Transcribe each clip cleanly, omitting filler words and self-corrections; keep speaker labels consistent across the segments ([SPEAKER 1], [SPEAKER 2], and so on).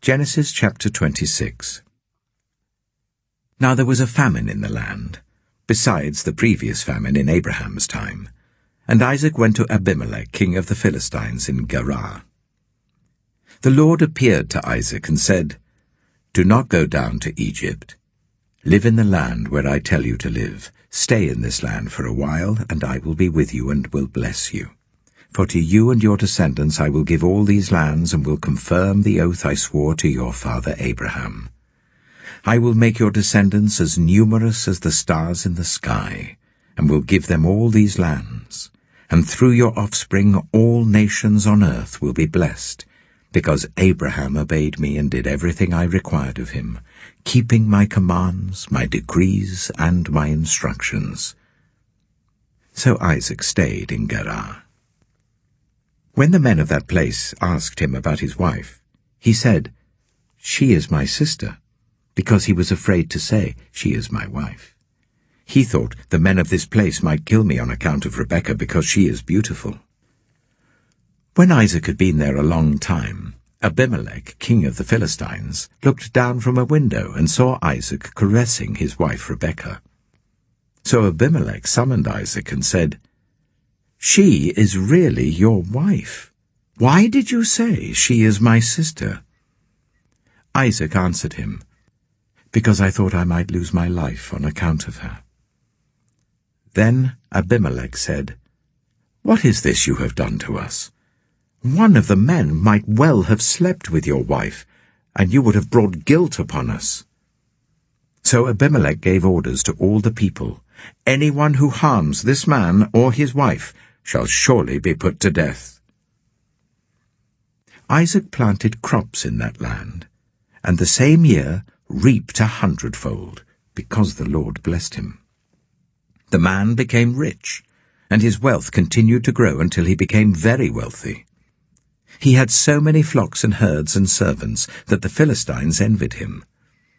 [SPEAKER 1] Genesis chapter 26. Now there was a famine in the land, besides the previous famine in Abraham's time, and Isaac went to Abimelek, king of the Philistines, in Gerar. The Lord appeared to Isaac and said, "Do not go down to Egypt. Live in the land where I tell you to live. Stay in this land for a while, and I will be with you and will bless you. For to you and your descendants I will give all these lands, and will confirm the oath I swore to your father Abraham. I will make your descendants as numerous as the stars in the sky, and will give them all these lands. And through your offspring all nations on earth will be blessed, because Abraham obeyed me and did everything I required of him, keeping my commands, my decrees, and my instructions." So Isaac stayed in Gerar. When the men of that place asked him about his wife, he said, "She is my sister," because he was afraid to say, "She is my wife." He thought, "The men of this place might kill me on account of Rebekah, because she is beautiful." When Isaac had been there a long time, Abimelek, king of the Philistines, looked down from a window and saw Isaac caressing his wife Rebekah. So Abimelek summoned Isaac and said, "She is really your wife. Why did you say, 'She is my sister'?" Isaac answered him, "Because I thought I might lose my life on account of her." Then Abimelek said, "What is this you have done to us? One of the men might well have slept with your wife, and you would have brought guilt upon us." So Abimelek gave orders to all the people, "Anyone who harms this man or his wife shall surely be put to death." Isaac planted crops in that land, and the same year reaped 100-fold, because the Lord blessed him. The man became rich, and his wealth continued to grow until he became very wealthy. He had so many flocks and herds and servants that the Philistines envied him.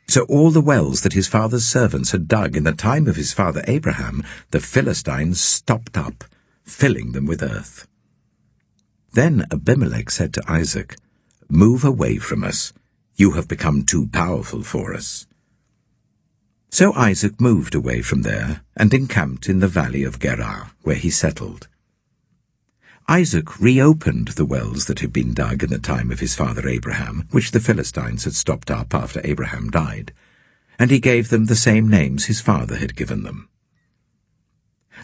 [SPEAKER 1] So all the wells that his father's servants had dug in the time of his father Abraham, the Philistines stopped up, filling them with earth. Then Abimelek said to Isaac, "Move away from us. You have become too powerful for us." So Isaac moved away from there and encamped in the valley of Gerar, where he settled. Isaac reopened the wells that had been dug in the time of his father Abraham, which the Philistines had stopped up after Abraham died, and he gave them the same names his father had given them.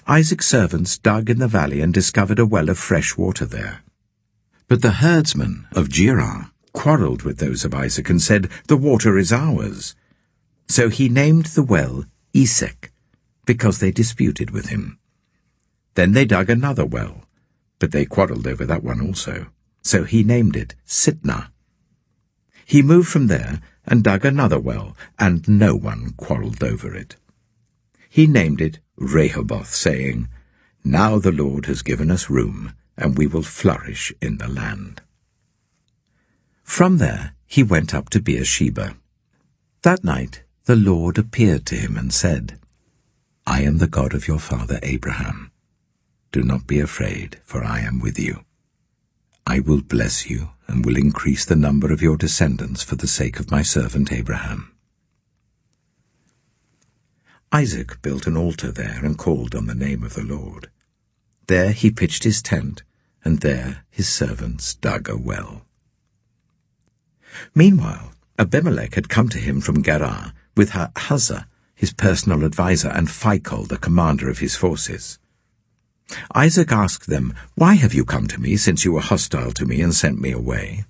[SPEAKER 1] Isaac's servants dug in the valley and discovered a well of fresh water there. But the herdsmen of Gerar quarrelled with those of Isaac and said, "The water is ours." So he named the well Esek, because they disputed with him. Then they dug another well, but they quarrelled over that one also. So he named it Sitnah. He moved from there and dug another well, and no one quarrelled over it. He named it Rehoboth, saying, "Now the Lord has given us room, and we will flourish in the land." From there he went up to Beersheba. That night the Lord appeared to him and said, "I am the God of your father Abraham. Do not be afraid, for I am with you. I will bless you and will increase the number of your descendants for the sake of my servant Abraham." Isaac built an altar there and called on the name of the Lord. There he pitched his tent, and there his servants dug a well. Meanwhile, Abimelek had come to him from Gerar with Huzzah, his personal adviser, and Phicol, the commander of his forces. Isaac asked them, "Why have you come to me, since you were hostile to me and sent me away?"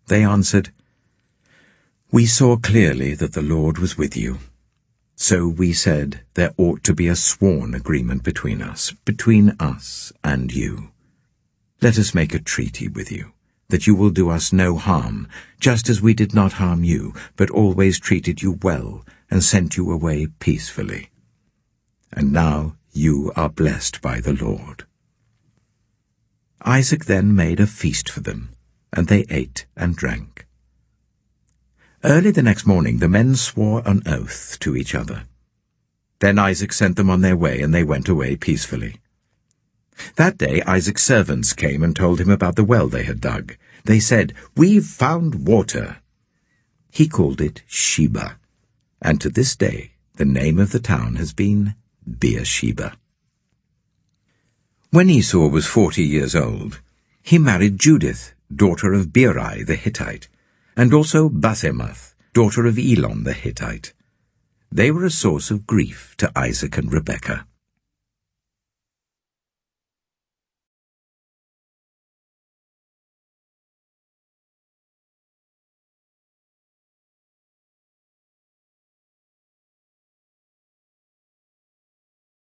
[SPEAKER 1] They answered, "We saw clearly that the Lord was with you. So we said there ought to be a sworn agreement between us and you. Let us make a treaty with you, that you will do us no harm, just as we did not harm you, but always treated you well and sent you away peacefully. And now you are blessed by the Lord." Isaac then made a feast for them, and they ate and drank. Early the next morning the men swore an oath to each other. Then Isaac sent them on their way, and they went away peacefully. That day Isaac's servants came and told him about the well they had dug. They said, "We've found water." he called it Sheba, and to this day the name of the town has been Beersheba. When Esau was 40 years old, he married Judith, daughter of Beeri the Hittite, and also Basemath, daughter of Elon the Hittite. They were a source of grief to Isaac and Rebekah.